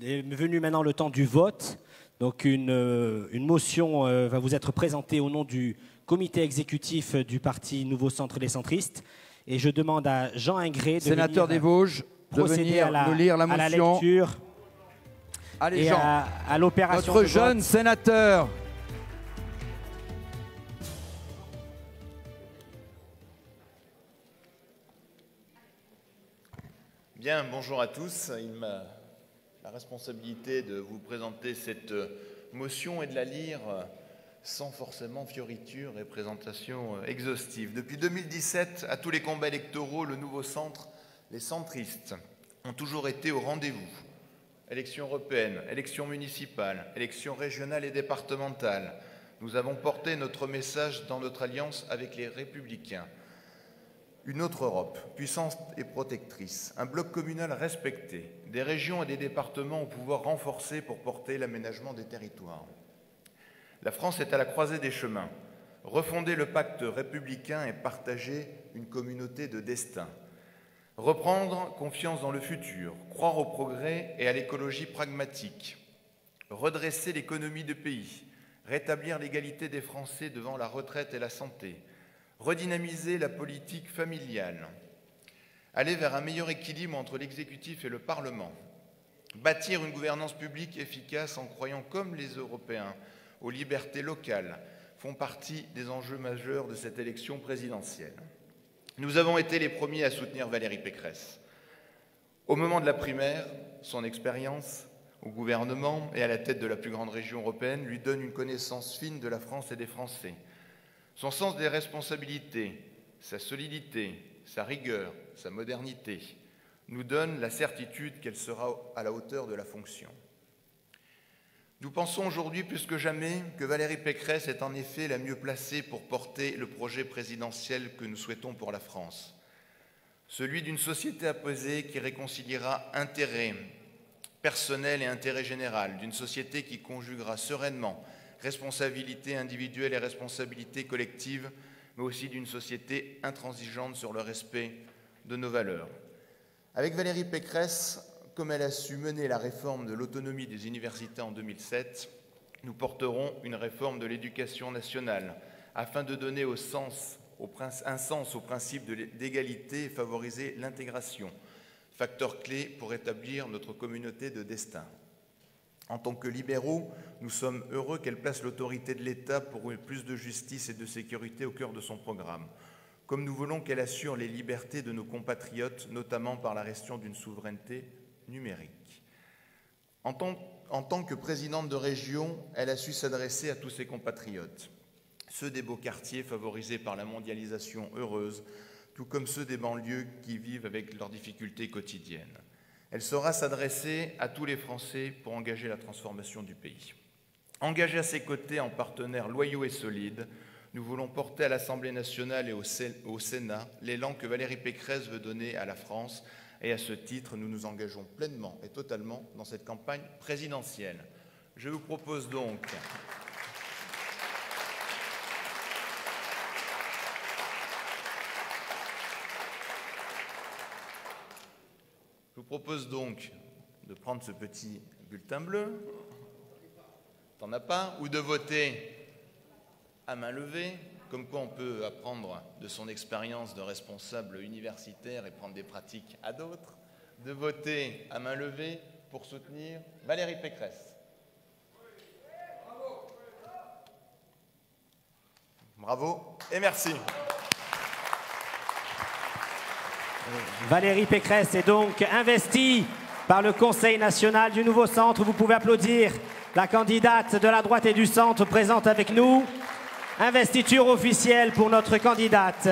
est venu maintenant le temps du vote. Donc une motion va vous être présentée au nom du comité exécutif du parti Nouveau Centre Les Centristes. Et je demande à Jean Ingré, sénateur des Vosges, de venir nous lire la motion. À la lecture. Allez, et Jean, à l'opération. notre jeune sénateur. Bien, bonjour à tous. Il m'a la responsabilité de vous présenter cette motion et de la lire sans forcément fioriture et présentation exhaustive. Depuis 2017, à tous les combats électoraux, le Nouveau Centre, les centristes, ont toujours été au rendez-vous. Élections européennes, élections municipales, élections régionales et départementales. Nous avons porté notre message dans notre alliance avec les Républicains. Une autre Europe, puissante et protectrice, un bloc communal respecté, des régions et des départements au pouvoir renforcé pour porter l'aménagement des territoires. La France est à la croisée des chemins. Refonder le pacte républicain et partager une communauté de destin. Reprendre confiance dans le futur, croire au progrès et à l'écologie pragmatique. Redresser l'économie du pays, rétablir l'égalité des Français devant la retraite et la santé. Redynamiser la politique familiale, aller vers un meilleur équilibre entre l'exécutif et le Parlement, bâtir une gouvernance publique efficace en croyant, comme les Européens, aux libertés locales, font partie des enjeux majeurs de cette élection présidentielle. Nous avons été les premiers à soutenir Valérie Pécresse. Au moment de la primaire, son expérience au gouvernement et à la tête de la plus grande région européenne lui donne une connaissance fine de la France et des Français. Son sens des responsabilités, sa solidité, sa rigueur, sa modernité nous donnent la certitude qu'elle sera à la hauteur de la fonction. Nous pensons aujourd'hui plus que jamais que Valérie Pécresse est en effet la mieux placée pour porter le projet présidentiel que nous souhaitons pour la France. Celui d'une société apaisée qui réconciliera intérêt personnel et intérêt général, d'une société qui conjuguera sereinement responsabilité individuelle et responsabilité collective, mais aussi d'une société intransigeante sur le respect de nos valeurs. Avec Valérie Pécresse, comme elle a su mener la réforme de l'autonomie des universités en 2007, nous porterons une réforme de l'éducation nationale afin de donner un sens au principe d'égalité et favoriser l'intégration, facteur clé pour établir notre communauté de destin. En tant que libéraux, nous sommes heureux qu'elle place l'autorité de l'État pour plus de justice et de sécurité au cœur de son programme, comme nous voulons qu'elle assure les libertés de nos compatriotes, notamment par la gestion d'une souveraineté numérique. En tant que présidente de région, elle a su s'adresser à tous ses compatriotes, ceux des beaux quartiers favorisés par la mondialisation heureuse, tout comme ceux des banlieues qui vivent avec leurs difficultés quotidiennes. Elle saura s'adresser à tous les Français pour engager la transformation du pays. Engagés à ses côtés en partenaires loyaux et solides, nous voulons porter à l'Assemblée nationale et au Sénat l'élan que Valérie Pécresse veut donner à la France. Et à ce titre, nous nous engageons pleinement et totalement dans cette campagne présidentielle. Je vous propose donc de prendre ce petit bulletin bleu, t'en as pas, ou de voter à main levée, comme quoi on peut apprendre de son expérience de responsable universitaire et prendre des pratiques à d'autres, de voter à main levée pour soutenir Valérie Pécresse. Bravo et merci. Valérie Pécresse est donc investie par le Conseil national du Nouveau Centre. Vous pouvez applaudir la candidate de la droite et du centre présente avec nous. Investiture officielle pour notre candidate.